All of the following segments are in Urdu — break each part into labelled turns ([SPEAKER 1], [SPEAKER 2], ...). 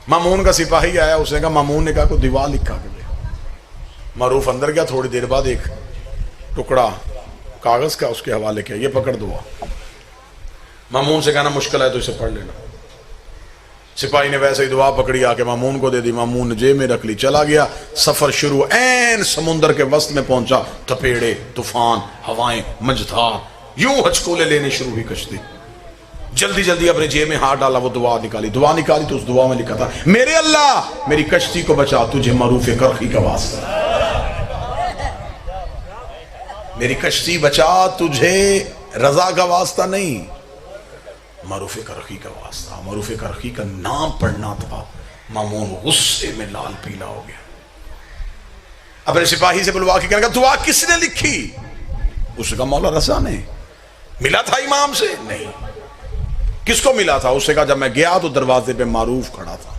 [SPEAKER 1] مامون کا سپاہی آیا، اس نے کہا، مامون نے کہا کوئی دعا لکھا کے دے۔ معروف اندر گیا، تھوڑی دیر بعد ایک ٹکڑا کاغذ کا اس کے حوالے کیا، یہ پکڑ دعا۔ مامون سے کہنا مشکل ہے تو اسے پڑھ لینا۔ سپاہی نے ویسے ہی دعا پکڑی، آ کے مامون کو دے دی، مامون نے جیب میں رکھ لی، چلا گیا۔ سفر شروع، این سمندر کے وسط میں پہنچا، تپیڑے، طوفان، ہوائیں، مجدھار، یوں ہچکولے لینے شروع ہوئی کشتی۔ جلدی جلدی اپنے جیب میں ہاتھ ڈالا، وہ دعا نکالی تو اس دعا میں لکھا تھا، میرے اللہ میری کشتی کو بچا، تجھے معروف کرخی کا واسطہ، میری کشتی بچا، تجھے رضا کا واسطہ نہیں، معروف کرخی کا واسطہ۔ معروف کرخی کا نام پڑھنا تھا، مامون غصے میں لال پیلا ہو گیا۔ اپنے سپاہی سے بلوا کے کہنے لگا، دعا کس نے لکھی؟ اس نے کہا مولا رضا نے۔ ملا تھا امام سے؟ نہیں۔ کس کو ملا تھا؟ اس نے کہا جب میں گیا تو دروازے پہ معروف کھڑا تھا،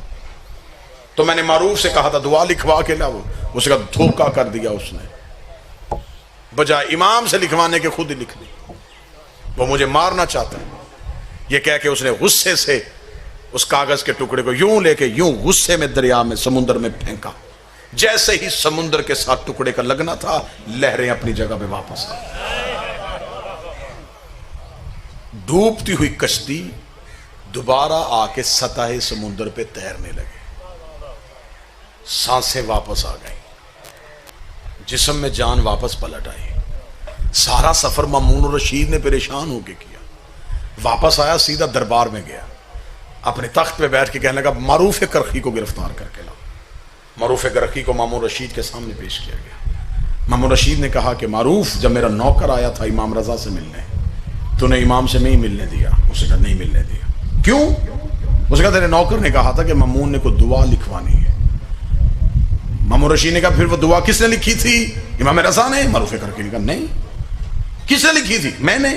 [SPEAKER 1] تو میں نے معروف سے کہا تھا دعا لکھوا کے لاؤ، اس نے کہا دھوکہ کر دیا اس نے، بجائے امام سے لکھوانے کے خود ہی لکھ لی، وہ مجھے مارنا چاہتا ہے۔ یہ کہہ کے اس نے غصے سے اس کاغذ کے ٹکڑے کو یوں لے کے یوں غصے میں دریا میں سمندر میں پھینکا۔ جیسے ہی سمندر کے ساتھ ٹکڑے کا لگنا تھا، لہریں اپنی جگہ پہ واپس آ گئی۔ ڈوبتی ہوئی کشتی دوبارہ آ کے سطح سمندر پہ تیرنے لگے، سانسیں واپس آ گئیں، جسم میں جان واپس پلٹ آئی۔ سارا سفر مامون رشید نے پریشان ہو کے کیا۔ واپس آیا، سیدھا دربار میں گیا، اپنے تخت پہ بیٹھ کے کہنے لگا معروف کرخی کو گرفتار کر کے لاؤ۔ معروف کرخی کو مامون رشید کے سامنے پیش کیا گیا۔ مامون رشید نے کہا کہ معروف، جب میرا نوکر آیا تھا امام رضا سے ملنے، تو نے امام سے نہیں ملنے دیا؟ اس نے کہا نہیں ملنے دیا۔ کیوں؟ اس نے کہا تیرے نوکر نے کہا تھا کہ مامون نے کوئی دعا لکھوانی ہے۔ مامون رشید نے کہا پھر وہ دعا کس نے لکھی تھی؟ امام رضا نے؟ معروف کرخی نے کہا نہیں۔ کس نے لکھی تھی؟ میں نے۔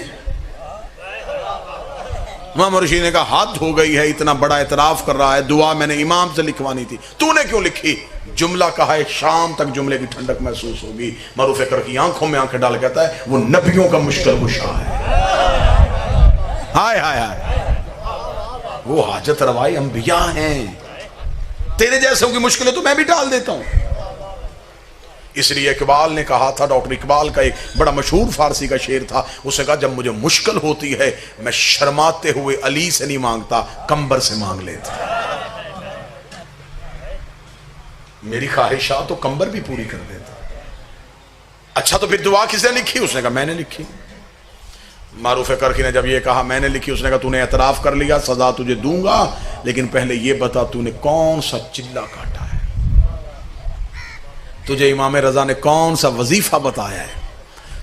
[SPEAKER 1] امام رشید نے کہا حد ہو گئی ہے، اتنا بڑا اعتراف کر رہا ہے، دعا میں نے امام سے لکھوانی تھی، تو نے کیوں لکھی؟ جملہ کہا ہے، شام تک جملے کی ٹھنڈک محسوس ہوگی۔ معروف کرخی آنکھوں میں آنکھیں ڈال کہتا ہے وہ نبیوں کا مشکل کشا ہے۔ ہائے ہائے ہائے، وہ حاجت روائی انبیاء ہیں، تیرے جیسوں کی مشکلیں تو میں بھی ڈال دیتا ہوں۔ اس لیے اقبال نے کہا تھا، ڈاکٹر اقبال کا ایک بڑا مشہور فارسی کا شعر تھا، اس نے کہا جب مجھے مشکل ہوتی ہے میں شرماتے ہوئے علی سے نہیں مانگتا، قمبر سے مانگ لیتا، میری خواہشات تو قمبر بھی پوری کر دیتا۔ اچھا تو پھر دعا کس نے لکھی؟ اس نے کہا میں نے لکھی۔ معروف کرخی نے جب یہ کہا میں نے لکھی، اس نے کہا تو نے اعتراف کر لیا، سزا تجھے دوں گا، لیکن پہلے یہ بتا تو نے کون سا چلہ کاٹا ہے، تجھے امام رضا نے کون سا وظیفہ بتایا ہے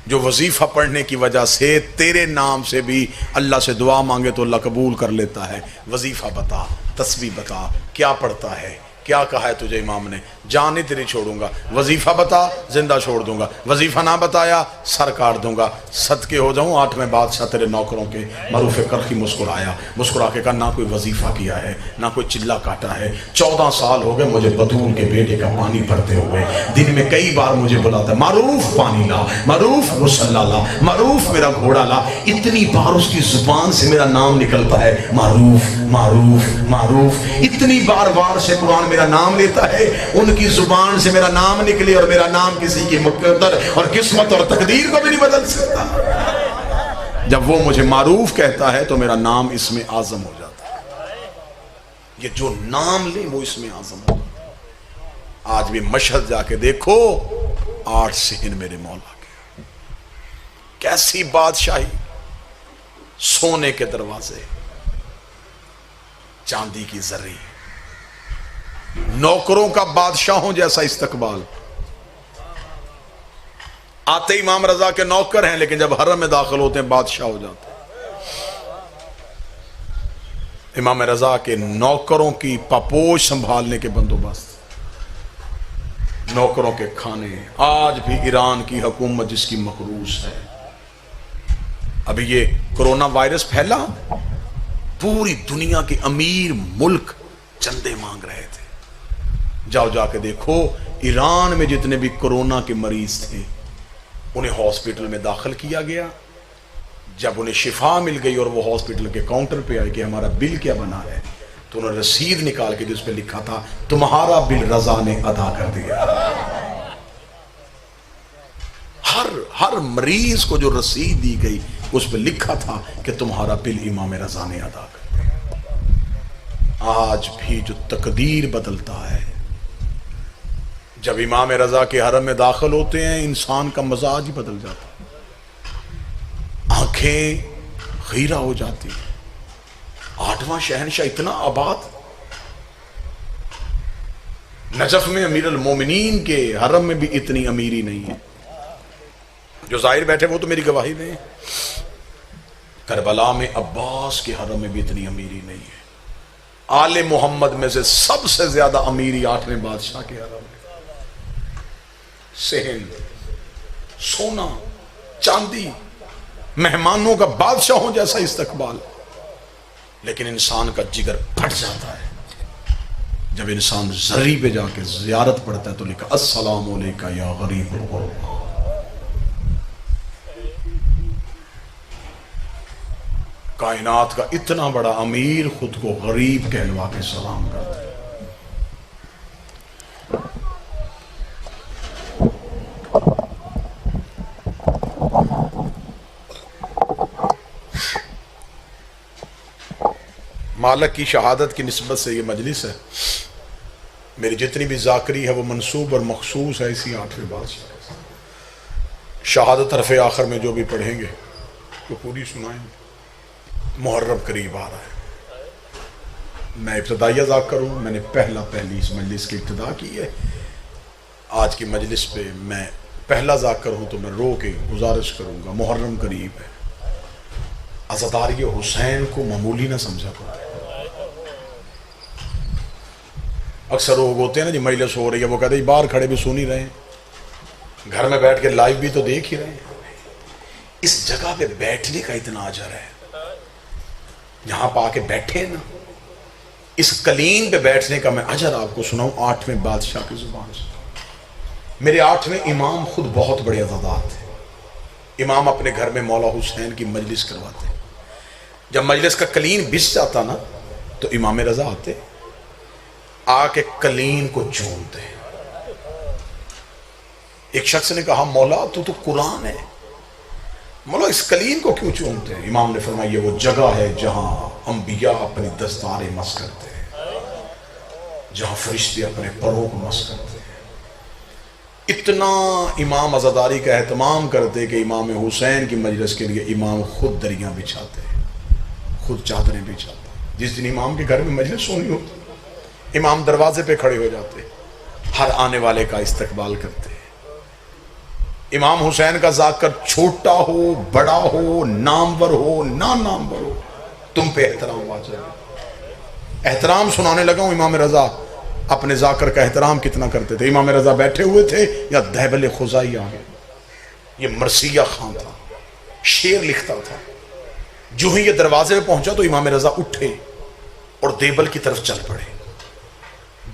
[SPEAKER 1] جو وظیفہ پڑھنے کی وجہ سے تیرے نام سے بھی اللہ سے دعا مانگے تو اللہ قبول کر لیتا ہے؟ وظیفہ بتا، تسبیح بتا، کیا پڑھتا ہے، کیا کہا ہے تجھے امام نے؟ جان نہیں تیری چھوڑوں گا، وظیفہ بتا زندہ چھوڑ دوں گا، وظیفہ نہ بتایا سر کاٹ دوں گا، صدقے ہو جاؤں آٹھویں بادشاہ تیرے نوکروں کے۔ معروف کرخی مسکرایا، مسکرا کے کہا نہ کوئی وظیفہ کیا ہے، نہ کوئی چلہ کاٹا ہے، 14 سال ہو گئے مجھے بطول کے بیٹے کا پانی بھرتے ہوئے، دن میں کئی بار مجھے بلاتا ہے معروف پانی لا، معروف مصلا لا، معروف میرا گھوڑا لا، اتنی بار اس کی زبان سے میرا نام نکلتا ہے معروف معروف معروف، اتنی بار سے قرآن میرا نام لیتا ہے، ان کی زبان سے میرا نام نکلے، اور میرا نام کسی کی مقدر اور قسمت اور تقدیر کو بھی نہیں بدل سکتا۔ جب وہ مجھے معروف کہتا ہے تو میرا نام اسم اعظم ہو جاتا ہے، یہ جو نام لے وہ اسم اعظم ہو۔ آج بھی مشہد جا کے دیکھو، 8 صحن میرے مولا کے، کیسی بادشاہی، سونے کے دروازے، چاندی کی زری، نوکروں کا بادشاہوں جیسا استقبال۔ آتے امام رضا کے نوکر ہیں، لیکن جب حرم میں داخل ہوتے ہیں بادشاہ ہو جاتے ہیں۔ امام رضا کے نوکروں کی پاپوش سنبھالنے کے بندوبست، نوکروں کے کھانے، آج بھی ایران کی حکومت جس کی مقروض ہے۔ ابھی یہ کرونا وائرس پھیلا، پوری دنیا کے امیر ملک چندے مانگ رہے تھے۔ جاؤ جا کے دیکھو، ایران میں جتنے بھی کرونا کے مریض تھے انہیں ہاسپٹل میں داخل کیا گیا، جب انہیں شفا مل گئی اور وہ ہاسپٹل کے کاؤنٹر پہ آئے کہ ہمارا بل کیا بنا ہے، تو انہوں نے رسید نکال کے جس پہ لکھا تھا تمہارا بل رضا نے ادا کر دیا. ہر مریض کو جو رسید دی گئی اس پہ لکھا تھا کہ تمہارا بل امام رضا نے ادا کر دیا. آج بھی جو تقدیر بدلتا ہے، جب امام رضا کے حرم میں داخل ہوتے ہیں انسان کا مزاج ہی بدل جاتا ہے، آنکھیں خیرہ ہو جاتی ہیں. 8واں شہنشاہ اتنا آباد، نجف میں امیر المومنین کے حرم میں بھی اتنی امیری نہیں ہے. جو ظاہر بیٹھے وہ تو میری گواہی دیں. کربلا میں عباس کے حرم میں بھی اتنی امیری نہیں ہے. آل محمد میں سے سب سے زیادہ امیری 8ویں بادشاہ کے حرم میں. صحن، سونا، چاندی، مہمانوں کا بادشاہوں جیسا استقبال. لیکن انسان کا جگر پھٹ جاتا ہے جب انسان زری پہ جا کے زیارت پڑھتا ہے تو لکھا السلام علیکم یا غریب الغربا. کائنات کا اتنا بڑا امیر خود کو غریب کہلوا کے سلام کرتا ہے. مالک کی شہادت کی نسبت سے یہ مجلس ہے. میری جتنی بھی ذاکری ہے وہ منسوب اور مخصوص ہے اسی 8ویں بادشاہ کے ساتھ. شہادت حرف آخر میں جو بھی پڑھیں گے وہ پوری سنائیں گے. محرم قریب آ رہا ہے. میں ابتدائیہ ذاکر ہوں، میں نے پہلی اس مجلس کی ابتدا کی ہے. آج کی مجلس پہ میں پہلا ذاکر ہوں تو میں رو کے گزارش کروں گا، محرم قریب ہے، عزاداری حسین کو معمولی نہ سمجھا کرو. اکثر لوگ ہوتے ہیں نا جی مجلس ہو رہی ہے وہ کہتے ہیں باہر کھڑے بھی سن ہی رہے ہیں، گھر میں بیٹھ کے لائیو بھی تو دیکھ ہی رہے ہیں. اس جگہ پہ بیٹھنے کا اتنا اجر ہے، جہاں پہ آ کے بیٹھے نا، اس قلین پہ بیٹھنے کا میں اجر آپ کو سناؤں 8ویں بادشاہ کی زبان سے. میرے 8ویں امام خود بہت بڑے عزادار تھے. امام اپنے گھر میں مولا حسین کی مجلس کرواتے. جب مجلس کا قلین بچھ جاتا نا تو امام رضا آتے، آ کے قلین کو چومتے. ایک شخص نے کہا مولا تو قرآن ہے، مولا اس قلین کو کیوں چومتے ہیں؟ امام نے فرمایا یہ وہ جگہ ہے جہاں انبیاء اپنی دستاریں مس کرتے ہیں، جہاں فرشتے اپنے پروں کو مس کرتے ہیں. اتنا امام عزاداری کا اہتمام کرتے کہ امام حسین کی مجلس کے لیے امام خود دریاں بچھاتے، خود چادریں بچھاتے. جس دن امام کے گھر میں مجلس ہونی ہوتی امام دروازے پہ کھڑے ہو جاتے، ہر آنے والے کا استقبال کرتے. امام حسین کا ذاکر چھوٹا ہو بڑا ہو نامور ہو نہ نامور ہو تم پہ احترام آ جائے. احترام سنانے لگا ہوں امام رضا اپنے ذاکر کا احترام کتنا کرتے تھے. امام رضا بیٹھے ہوئے تھے یا دہبل خزائی آ گئے. یہ مرثیہ خان تھا، شعر لکھتا تھا. جو ہی یہ دروازے پہ پہنچا تو امام رضا اٹھے اور دیبل کی طرف چل پڑے.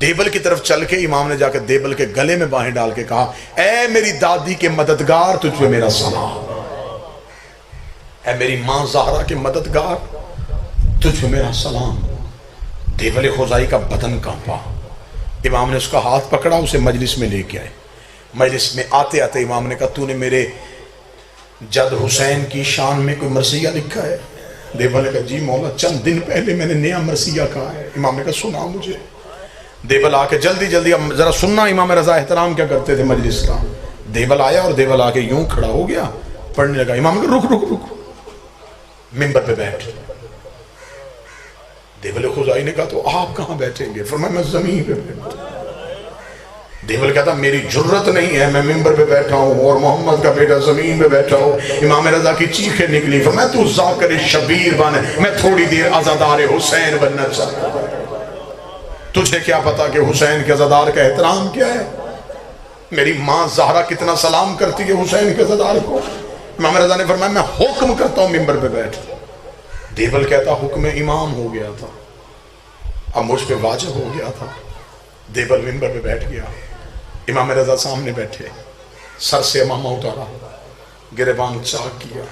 [SPEAKER 1] دیبل کی طرف چل کے امام نے جا کے دیبل کے گلے میں باہیں ڈال کے کہا اے میری دادی کے مددگار تجھ پہ میرا سلام، اے میری ماں زہرا کے مددگار تجھ پہ میرا سلام. دیبل خزائی کا بدن کانپا. امام نے اس کا ہاتھ پکڑا، اسے مجلس میں لے کے آئے. مجلس میں آتے آتے امام نے کہا تو نے میرے جد حسین کی شان میں کوئی مرثیہ لکھا ہے؟ دیبل نے کہا جی مولا چند دن پہلے میں نے نیا مرثیہ کہا ہے. امام نے کہا سنا مجھے. دیبل آ کے جلدی ذرا سننا امام رضا احترام کیا کرتے تھے مجلس کا. دیبل آیا اور دیبل آ کے یوں کھڑا ہو گیا، پڑھنے لگا. امام نے کہا رک رک رک، ممبر پہ بیٹھ. دیبل خزائی نے کہا تو آپ کہاں بیٹھیں گے؟ فرمایا میں زمین پہ بیٹھتا. دیبل کہتا میری جرت نہیں ہے، میں ممبر پہ بیٹھا ہوں اور محمد کا بیٹا زمین پہ بیٹھا ہوں. امام رضا کی چیخیں نکلی. فرمایا تو ذاکر شبیر بن، میں تھوڑی دیر عزادار حسین بننا چاہتا ہوں. تجھے کیا پتا کہ حسین کے عزادار کا احترام کیا ہے؟ میری ماں زہرا کتنا سلام کرتی ہے حسین کے عزادار کو. امام رضا نے فرمایا میں حکم کرتا ہوں ممبر پہ بیٹھ. دیبل کہتا حکم امام ہو گیا تھا، اب مجھ پہ واجب ہو گیا تھا. دیبل ممبر پہ بیٹھ گیا. امام رضا سامنے بیٹھے، سر سے امامہ اتارا، گریبان چاک کیا.